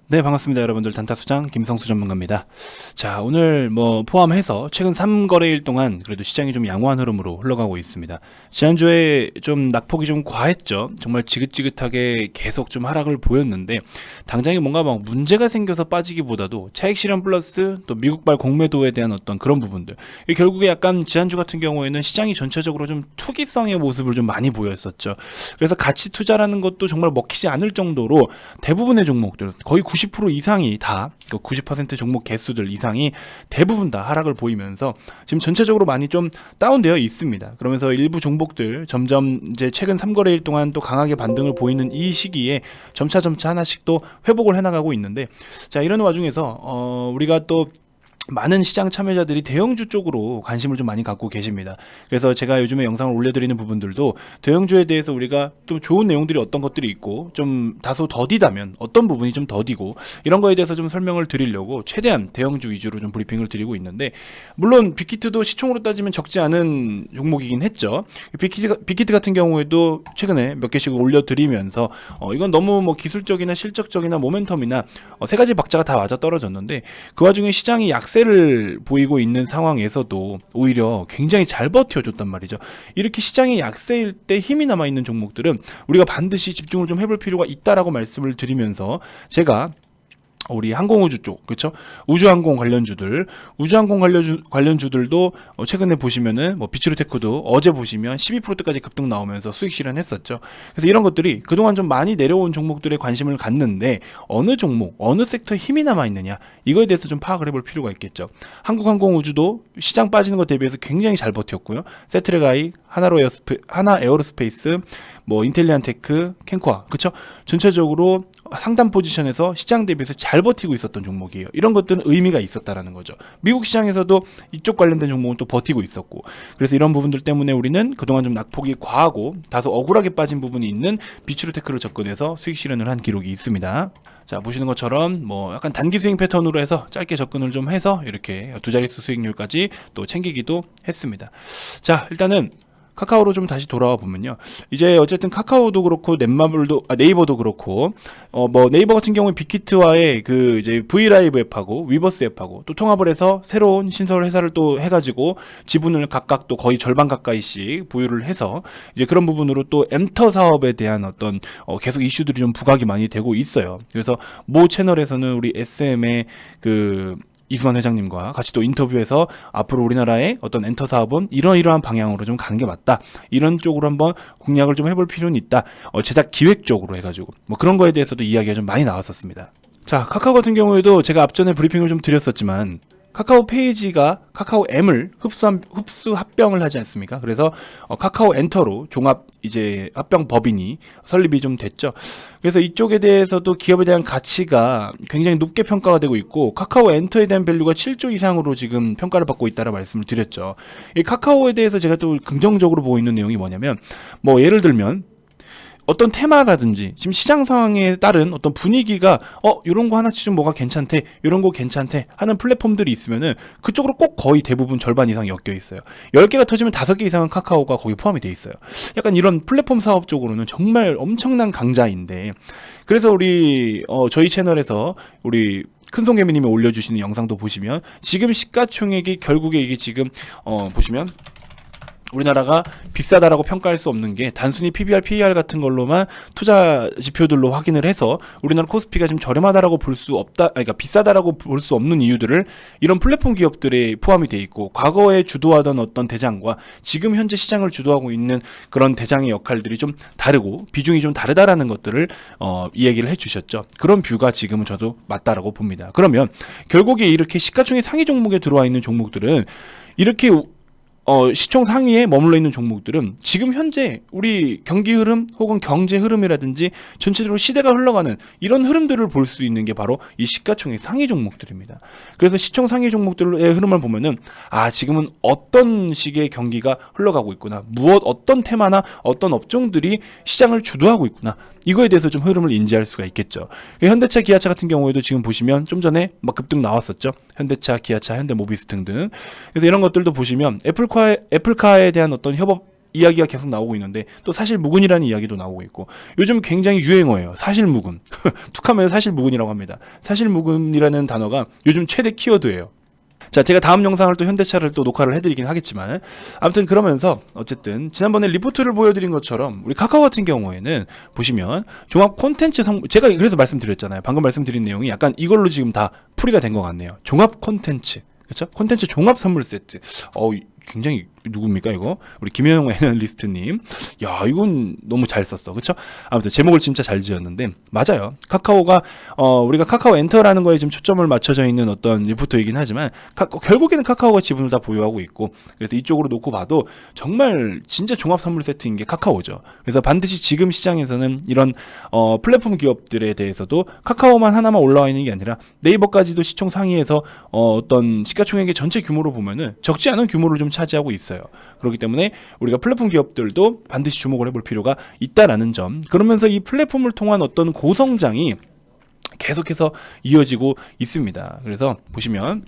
네, 반갑습니다. 여러분들. 단타수장 김성수 전문가입니다. 자, 오늘 포함해서 최근 3거래일 동안 그래도 시장이 좀 양호한 흐름으로 흘러가고 있습니다. 지난주에 좀 낙폭이 좀 과했죠. 정말 지긋지긋하게 계속 좀 하락을 보였는데 당장에 뭔가 막 문제가 생겨서 빠지기보다도 차익 실현 플러스 또 미국발 공매도에 대한 어떤 그런 부분들. 이게 결국에 약간 지난주 같은 경우에는 시장이 전체적으로 좀 투기성의 모습을 좀 많이 보였었죠. 그래서 가치 투자라는 것도 정말 먹히지 않을 정도로 대부분의 종목들 거의 90% 이상이 다, 90% 종목 개수들 이상이 대부분 다 하락을 보이면서 지금 전체적으로 많이 좀 다운되어 있습니다. 그러면서 일부 종목들 점점 이제 최근 3거래일 동안 또 강하게 반등을 보이는 이 시기에 점차 하나씩 또 회복을 해나가고 있는데, 자, 이런 와중에서 우리가 또 많은 시장 참여자들이 대형주 쪽으로 관심을 좀 많이 갖고 계십니다. 그래서 제가 요즘에 영상을 올려드리는 부분들도 대형주에 대해서 우리가 좀 좋은 내용들이 어떤 것들이 있고 좀 다소 더디다면 어떤 부분이 좀 더디고 이런 거에 대해서 좀 설명을 드리려고 최대한 대형주 위주로 좀 브리핑을 드리고 있는데, 물론 빅히트도 시총으로 따지면 적지 않은 종목이긴 했죠. 빅히트 같은 경우에도 최근에 몇 개씩 올려드리면서 이건 너무 기술적이나 실적적이나 모멘텀이나 세 가지 박자가 다 맞아 떨어졌는데, 그 와중에 시장이 약세를 보이고 있는 상황에서도 오히려 굉장히 잘 버텨줬단 말이죠. 이렇게 시장이 약세일 때 힘이 남아있는 종목들은 우리가 반드시 집중을 좀 해볼 필요가 있다라고 말씀을 드리면서, 제가 우리 항공우주 쪽, 그렇죠? 우주항공 관련주들도 최근에 보시면은 비추르테크도 어제 보시면 12%대까지 급등 나오면서 수익 실현했었죠. 그래서 이런 것들이 그동안 좀 많이 내려온 종목들에 관심을 갖는데, 어느 종목, 어느 sek터에 힘이 남아 있느냐, 이거에 대해서 좀 파악을 해볼 필요가 있겠죠. 한국항공우주도 시장 빠지는 것 대비해서 굉장히 잘 버텼고요. 세트레가이, 하나에어로스페이스, 인텔리안테크, 캔코아, 그렇죠? 전체적으로 상단 포지션에서 시장 대비해서 잘 버티고 있었던 종목이에요. 이런 것들은 의미가 있었다라는 거죠. 미국 시장에서도 이쪽 관련된 종목은 또 버티고 있었고, 그래서 이런 부분들 때문에 우리는 그동안 좀 낙폭이 과하고 다소 억울하게 빠진 부분이 있는 비추르테크를 접근해서 수익 실현을 한 기록이 있습니다. 자, 보시는 것처럼 약간 단기 스윙 패턴으로 해서 짧게 접근을 좀 해서 이렇게 두 자릿수 수익률까지 또 챙기기도 했습니다. 자, 일단은 카카오로 좀 다시 돌아와 보면요, 이제 어쨌든 카카오도 그렇고 네이버도 그렇고 네이버 같은 경우에 빅히트와의 그 이제 브이라이브 앱하고 위버스 앱하고 또 통합을 해서 새로운 신설 회사를 또 해가지고 지분을 각각 또 거의 절반 가까이씩 보유를 해서 이제 그런 부분으로 또 엔터 사업에 대한 어떤 계속 이슈들이 좀 부각이 많이 되고 있어요. 그래서 모 채널에서는 우리 SM의 그 이수만 회장님과 같이 또 인터뷰에서 앞으로 우리나라의 어떤 엔터 사업은 이러이러한 방향으로 좀 가는 게 맞다, 이런 쪽으로 한번 공략을 좀 해볼 필요는 있다, 제작 기획 쪽으로 해가지고 그런 거에 대해서도 이야기가 좀 많이 나왔었습니다. 자, 카카오 같은 경우에도 제가 앞전에 브리핑을 좀 드렸었지만 카카오 페이지가 카카오 M을 흡수 합병을 하지 않습니까? 그래서 카카오 엔터로 종합 이제 합병 법인이 설립이 좀 됐죠. 그래서 이쪽에 대해서도 기업에 대한 가치가 굉장히 높게 평가가 되고 있고, 카카오 엔터에 대한 밸류가 7조 이상으로 지금 평가를 받고 있다라 말씀을 드렸죠. 이 카카오에 대해서 제가 또 긍정적으로 보고 있는 내용이 뭐냐면, 예를 들면 어떤 테마라든지 지금 시장 상황에 따른 어떤 분위기가 이런 거 하나씩 좀 뭐가 괜찮대, 이런 거 괜찮대 하는 플랫폼들이 있으면은 그쪽으로 꼭 거의 대부분 절반 이상 엮여 있어요. 10개가 터지면 5개 이상은 카카오가 거기 포함이 돼 있어요. 약간 이런 플랫폼 사업 쪽으로는 정말 엄청난 강자인데, 그래서 우리 저희 채널에서 우리 큰송개미님이 올려주시는 영상도 보시면 지금 시가총액이 결국에 이게 지금 보시면 우리나라가 비싸다라고 평가할 수 없는 게 단순히 PBR, PER 같은 걸로만 투자 지표들로 확인을 해서 우리나라 코스피가 지금 저렴하다라고 볼 수 없다, 그러니까 비싸다라고 볼 수 없는 이유들을 이런 플랫폼 기업들에 포함이 돼 있고, 과거에 주도하던 어떤 대장과 지금 현재 시장을 주도하고 있는 그런 대장의 역할들이 좀 다르고 비중이 좀 다르다라는 것들을 이야기를 해주셨죠. 그런 뷰가 지금은 저도 맞다라고 봅니다. 그러면 결국에 이렇게 시가총액 상위 종목에 들어와 있는 종목들은, 이렇게 시총 상위에 머물러 있는 종목들은 지금 현재 우리 경기 흐름 혹은 경제 흐름이라든지 전체적으로 시대가 흘러가는 이런 흐름들을 볼 수 있는 게 바로 이 시가총액 상위 종목들입니다. 그래서 시총 상위 종목들의 흐름을 보면은 지금은 어떤 식의 경기가 흘러가고 있구나, 어떤 테마나 어떤 업종들이 시장을 주도하고 있구나, 이거에 대해서 좀 흐름을 인지할 수가 있겠죠. 현대차, 기아차 같은 경우에도 지금 보시면 좀 전에 급등 나왔었죠. 현대차, 기아차, 현대모비스 등등. 그래서 이런 것들도 보시면 애플카에 대한 어떤 협업 이야기가 계속 나오고 있는데 또 사실무근이라는 이야기도 나오고 있고 요즘 굉장히 유행어예요. 사실무근. 툭하면 사실무근이라고 합니다. 사실무근이라는 단어가 요즘 최대 키워드예요. 자, 제가 다음 영상을 또 현대차를 또 녹화를 해드리긴 하겠지만 아무튼 그러면서 어쨌든 지난번에 리포트를 보여드린 것처럼 우리 카카오 같은 경우에는 보시면 종합 콘텐츠 제가 그래서 말씀드렸잖아요. 방금 말씀드린 내용이 약간 이걸로 지금 다 풀이가 된 것 같네요. 종합 콘텐츠, 그렇죠? 콘텐츠 종합 선물 세트. 굉장히 누굽니까 이거? 우리 김효영 애널리스트님. 야, 이건 너무 잘 썼어, 그렇죠? 아무튼 제목을 진짜 잘 지었는데 맞아요. 카카오가 우리가 카카오 엔터라는 거에 지금 초점을 맞춰져 있는 어떤 리포트이긴 하지만 결국에는 카카오가 지분을 다 보유하고 있고 그래서 이쪽으로 놓고 봐도 정말 진짜 종합 선물 세트인 게 카카오죠. 그래서 반드시 지금 시장에서는 이런 플랫폼 기업들에 대해서도 카카오만 하나만 올라와 있는 게 아니라 네이버까지도 시총 상위에서 어떤 시가총액의 전체 규모로 보면은 적지 않은 규모를 좀 차지하고 있어요. 그렇기 때문에 우리가 플랫폼 기업들도 반드시 주목을 해볼 필요가 있다라는 점. 그러면서 이 플랫폼을 통한 어떤 고성장이 계속해서 이어지고 있습니다. 그래서 보시면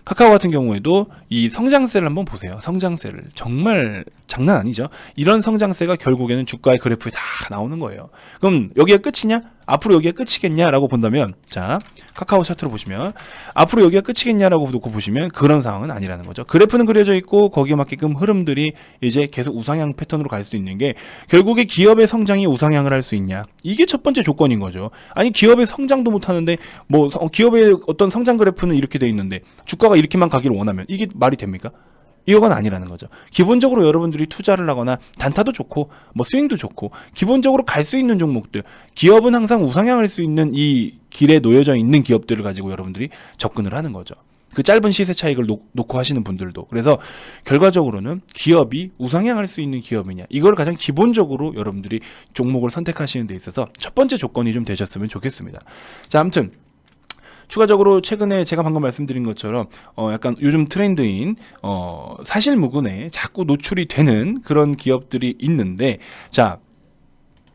카카오 같은 경우에도 이 성장세를 한번 보세요. 성장세를 정말 장난 아니죠. 이런 성장세가 결국에는 주가의 그래프에 다 나오는 거예요. 그럼 여기가 끝이냐? 앞으로 여기가 끝이겠냐라고 본다면, 자, 카카오 차트로 보시면 앞으로 여기가 끝이겠냐라고 놓고 보시면 그런 상황은 아니라는 거죠. 그래프는 그려져 있고 거기에 맞게끔 흐름들이 이제 계속 우상향 패턴으로 갈 수 있는 게 결국에 기업의 성장이 우상향을 할 수 있냐, 이게 첫 번째 조건인 거죠. 아니 기업의 성장도 못 하는데 뭐 기업의 어떤 성장 그래프는 이렇게 돼 있는데 주가가 이렇게만 가기를 원하면 이게 말이 됩니까? 이건 아니라는 거죠. 기본적으로 여러분들이 투자를 하거나 단타도 좋고 뭐 스윙도 좋고 기본적으로 갈 수 있는 종목들, 기업은 항상 우상향할 수 있는 이 길에 놓여져 있는 기업들을 가지고 여러분들이 접근을 하는 거죠. 그 짧은 시세 차익을 놓고 하시는 분들도. 그래서 결과적으로는 기업이 우상향할 수 있는 기업이냐, 이걸 가장 기본적으로 여러분들이 종목을 선택하시는 데 있어서 첫 번째 조건이 좀 되셨으면 좋겠습니다. 자, 아무튼 추가적으로 최근에 제가 방금 말씀드린 것처럼 약간 요즘 트렌드인 사실무근에 자꾸 노출이 되는 그런 기업들이 있는데, 자,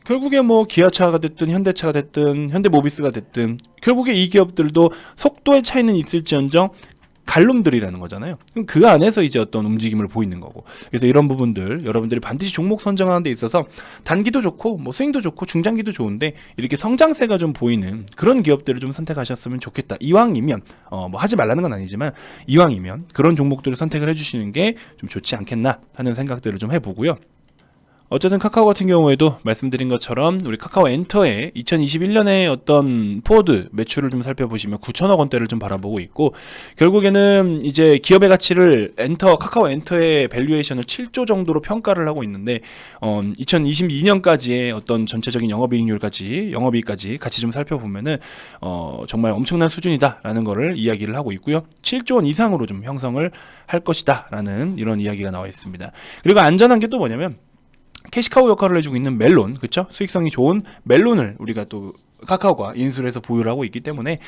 결국에 뭐 기아차가 됐든 현대차가 됐든 현대모비스가 됐든 결국에 이 기업들도 속도의 차이는 있을지언정 갈놈들이라는 거잖아요. 그럼 그 안에서 이제 어떤 움직임을 보이는 거고. 그래서 이런 부분들 여러분들이 반드시 종목 선정하는 데 있어서 단기도 좋고 뭐 스윙도 좋고 중장기도 좋은데 이렇게 성장세가 좀 보이는 그런 기업들을 좀 선택하셨으면 좋겠다. 이왕이면 뭐 하지 말라는 건 아니지만 이왕이면 그런 종목들을 선택을 해주시는 게 좀 좋지 않겠나 하는 생각들을 좀 해보고요. 어쨌든 카카오 같은 경우에도 말씀드린 것처럼 우리 카카오 엔터의 2021년에 어떤 포워드 매출을 좀 살펴보시면 9천억 원대를 좀 바라보고 있고, 결국에는 이제 기업의 가치를 카카오 엔터의 밸류에이션을 7조 정도로 평가를 하고 있는데 2022년까지의 어떤 전체적인 영업이익까지 같이 좀 살펴보면은 정말 엄청난 수준이다라는 거를 이야기를 하고 있고요. 7조 원 이상으로 좀 형성을 할 것이다라는 이런 이야기가 나와 있습니다. 그리고 안전한 게 또 뭐냐면 캐시카우 역할을 해주고 있는 멜론, 그쵸? 수익성이 좋은 멜론을 우리가 또 카카오가 인수를 해서 보유를 하고 있기 때문에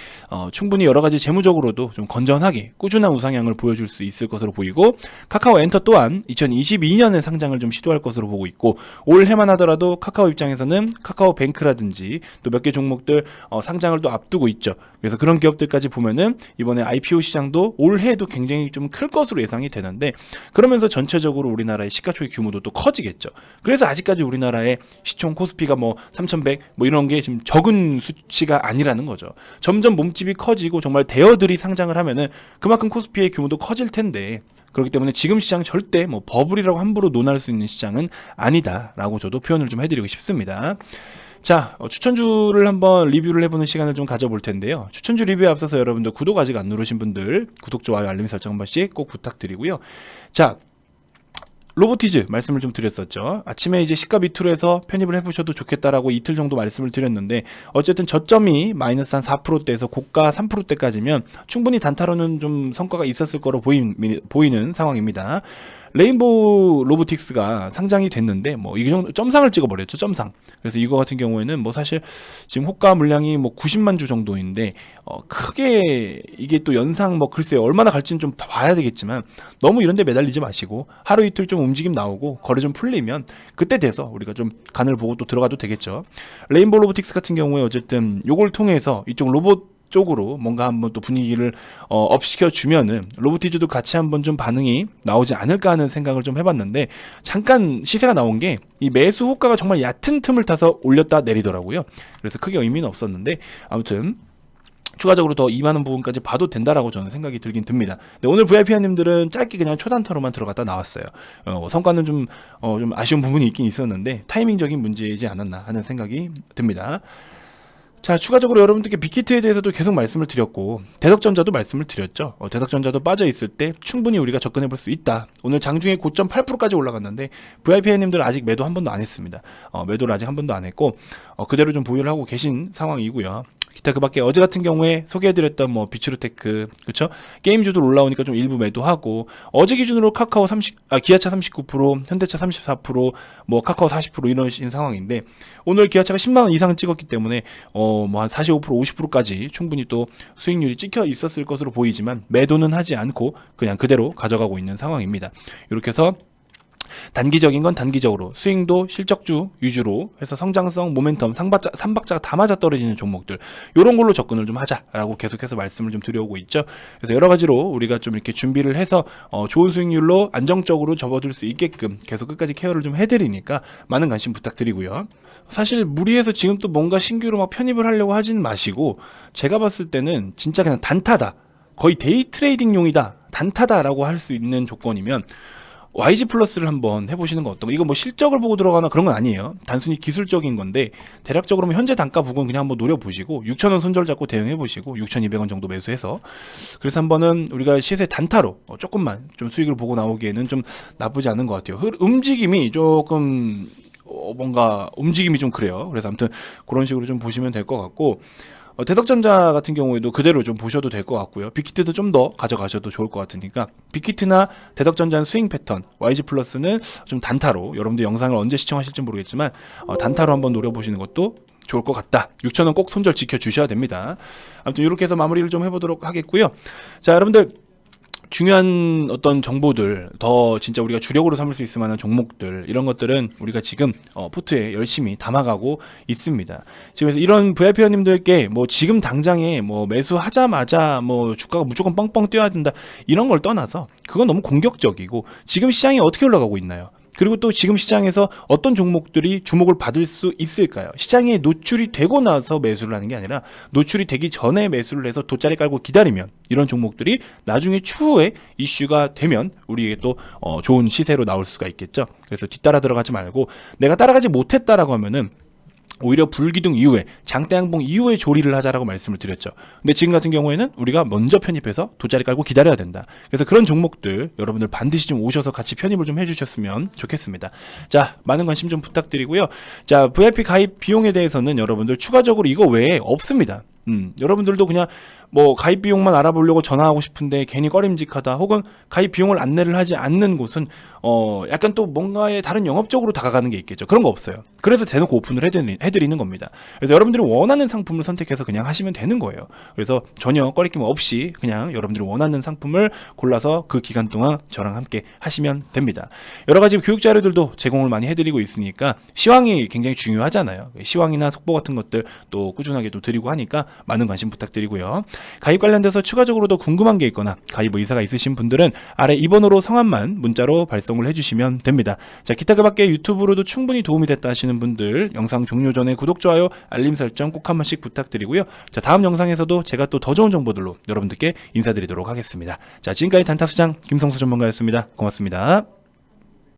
충분히 여러 가지 재무적으로도 좀 건전하게 꾸준한 우상향을 보여줄 수 있을 것으로 보이고, 카카오 엔터 또한 2022년에 상장을 좀 시도할 것으로 보고 있고, 올해만 하더라도 카카오 입장에서는 카카오 뱅크라든지 또 몇 개 종목들 상장을 또 앞두고 있죠. 그래서 그런 기업들까지 보면은 이번에 IPO 시장도 올해도 굉장히 좀 클 것으로 예상이 되는데, 그러면서 전체적으로 우리나라의 시가총액 규모도 또 커지겠죠. 그래서 아직까지 우리나라의 시총 코스피가 뭐 3,100 뭐 이런 게 지금 적은 수치가 아니라는 거죠. 점점 몸집이 커지고 정말 대어들이 상장을 하면은 그만큼 코스피의 규모도 커질 텐데, 그렇기 때문에 지금 시장 절대 뭐 버블이라고 함부로 논할 수 있는 시장은 아니다라고 저도 표현을 좀 해드리고 싶습니다. 자, 추천주를 한번 리뷰를 해보는 시간을 좀 가져볼 텐데요. 추천주 리뷰에 앞서서 여러분들 구독 아직 안 누르신 분들 구독, 좋아요, 알림 설정 한 번씩 꼭 부탁드리고요. 자, 로보티즈 말씀을 좀 드렸었죠. 아침에 이제 시가 밑으로 해서 편입을 해보셔도 좋겠다라고 이틀 정도 말씀을 드렸는데, 어쨌든 저점이 마이너스 한 4%대에서 고가 3%대까지면 충분히 단타로는 좀 성과가 있었을 거로 보이는 상황입니다. 레인보우 로보틱스가 상장이 됐는데 뭐 이 정도 점상을 찍어버렸죠. 점상. 그래서 이거 같은 경우에는 뭐 사실 지금 호가 물량이 뭐 90만 주 정도인데 크게 이게 또 연상 뭐 글쎄요 얼마나 갈지는 좀 봐야 되겠지만, 너무 이런 데 매달리지 마시고 하루 이틀 좀 움직임 나오고 거래 좀 풀리면 그때 돼서 우리가 좀 간을 보고 또 들어가도 되겠죠. 레인보우 로보틱스 같은 경우에 어쨌든 요걸 통해서 이쪽 로봇 쪽으로 뭔가 한번 또 분위기를 업시켜 주면은 로보티즈도 같이 한번 좀 반응이 나오지 않을까 하는 생각을 좀 해봤는데, 잠깐 시세가 나온 게 이 매수 호가가 정말 얕은 틈을 타서 올렸다 내리더라고요. 그래서 크게 의미는 없었는데, 아무튼 추가적으로 더 임하는 부분까지 봐도 된다라고 저는 생각이 들긴 듭니다. 네, 오늘 VIP님들은 짧게 그냥 초단타로만 들어갔다 나왔어요. 성과는 좀 아쉬운 부분이 있긴 있었는데 타이밍적인 문제이지 않았나 하는 생각이 듭니다. 자, 추가적으로 여러분들께 빅히트에 대해서도 계속 말씀을 드렸고, 대덕전자도 말씀을 드렸죠. 대덕전자도 빠져 있을 때 충분히 우리가 접근해 볼 수 있다. 오늘 장중에 9.8%까지 올라갔는데 VIP님들은 아직 매도 한 번도 안 했습니다. 매도를 아직 한 번도 안 했고, 그대로 좀 보유를 하고 계신 상황이고요. 기타 그 밖에 어제 같은 경우에 소개해드렸던 뭐 비츠루테크, 그쵸? 게임주들 올라오니까 좀 일부 매도하고, 어제 기준으로 카카오 기아차 39%, 현대차 34%, 뭐 카카오 40% 이러신 상황인데, 오늘 기아차가 10만원 이상 찍었기 때문에 뭐 한 45%, 50%까지 충분히 또 수익률이 찍혀 있었을 것으로 보이지만 매도는 하지 않고 그냥 그대로 가져가고 있는 상황입니다. 이렇게 해서 단기적인 건 단기적으로, 스윙도 실적주 위주로 해서 성장성, 모멘텀, 삼박자가 다 맞아 떨어지는 종목들, 이런 걸로 접근을 좀 하자라고 계속해서 말씀을 좀 드려오고 있죠. 그래서 여러 가지로 우리가 좀 이렇게 준비를 해서 좋은 수익률로 안정적으로 접어들 수 있게끔 계속 끝까지 케어를 좀 해드리니까 많은 관심 부탁드리고요. 사실 무리해서 지금 또 뭔가 신규로 막 편입을 하려고 하진 마시고, 제가 봤을 때는 진짜 그냥 단타다, 거의 데이 트레이딩용이다, 단타다라고 할 수 있는 조건이면 YG 플러스를 한번 해보시는 거 어떤가. 이거 뭐 실적을 보고 들어가나 그런 건 아니에요. 단순히 기술적인 건데, 대략적으로 현재 단가 부분 그냥 한번 노려보시고 6,000원 손절 잡고 대응해보시고 6,200원 정도 매수해서, 그래서 한번은 우리가 시세 단타로 조금만 좀 수익을 보고 나오기에는 좀 나쁘지 않은 것 같아요. 움직임이 조금 뭔가 움직임이 좀 그래요. 그래서 아무튼 그런 식으로 좀 보시면 될 것 같고, 대덕전자 같은 경우에도 그대로 좀 보셔도 될 것 같고요. 빅히트도 좀 더 가져가셔도 좋을 것 같으니까, 빅히트나 대덕전자는 스윙 패턴, YG 플러스는 좀 단타로, 여러분들 영상을 언제 시청하실지 모르겠지만 단타로 한번 노려보시는 것도 좋을 것 같다. 6,000원 꼭 손절 지켜주셔야 됩니다. 아무튼 이렇게 해서 마무리를 좀 해보도록 하겠고요. 자, 여러분들 중요한 어떤 정보들, 더 진짜 우리가 주력으로 삼을 수 있을 만한 종목들, 이런 것들은 우리가 지금 포트에 열심히 담아가고 있습니다. 지금 이런 VIP님들께 뭐 지금 당장에 뭐 매수하자마자 뭐 주가가 무조건 뻥뻥 뛰어야 된다, 이런 걸 떠나서 그건 너무 공격적이고, 지금 시장이 어떻게 올라가고 있나요? 그리고 또 지금 시장에서 어떤 종목들이 주목을 받을 수 있을까요? 시장에 노출이 되고 나서 매수를 하는 게 아니라 노출이 되기 전에 매수를 해서 돗자리 깔고 기다리면, 이런 종목들이 나중에 추후에 이슈가 되면 우리에게 또 좋은 시세로 나올 수가 있겠죠. 그래서 뒤따라 들어가지 말고, 내가 따라가지 못했다라고 하면은 오히려 불기둥 이후에, 장대양봉 이후에 조리를 하자라고 말씀을 드렸죠. 근데 지금 같은 경우에는 우리가 먼저 편입해서 돗자리 깔고 기다려야 된다. 그래서 그런 종목들 여러분들 반드시 좀 오셔서 같이 편입을 좀 해주셨으면 좋겠습니다. 자, 많은 관심 좀 부탁드리고요. 자, VIP 가입 비용에 대해서는 여러분들 추가적으로 이거 외에 없습니다. 여러분들도 그냥 뭐 가입 비용만 알아보려고 전화하고 싶은데 괜히 꺼림직하다, 혹은 가입 비용을 안내를 하지 않는 곳은 약간 또 뭔가의 다른 영업적으로 다가가는 게 있겠죠. 그런 거 없어요. 그래서 대놓고 오픈을 해드리는 겁니다. 그래서 여러분들이 원하는 상품을 선택해서 그냥 하시면 되는 거예요. 그래서 전혀 꺼리낌 없이 그냥 여러분들이 원하는 상품을 골라서 그 기간 동안 저랑 함께 하시면 됩니다. 여러 가지 교육 자료들도 제공을 많이 해드리고 있으니까, 시황이 굉장히 중요하잖아요. 시황이나 속보 같은 것들 또 꾸준하게 또 드리고 하니까 많은 관심 부탁드리고요. 가입 관련돼서 추가적으로 더 궁금한 게 있거나 가입 의사가 있으신 분들은 아래 2번으로 성함만 문자로 발송을 해주시면 됩니다. 자, 기타 그 밖에 유튜브로도 충분히 도움이 됐다 하시는 분들, 영상 종료 전에 구독, 좋아요, 알림 설정 꼭 한 번씩 부탁드리고요. 자, 다음 영상에서도 제가 또 더 좋은 정보들로 여러분들께 인사드리도록 하겠습니다. 자, 지금까지 단타수장 김성수 전문가였습니다. 고맙습니다.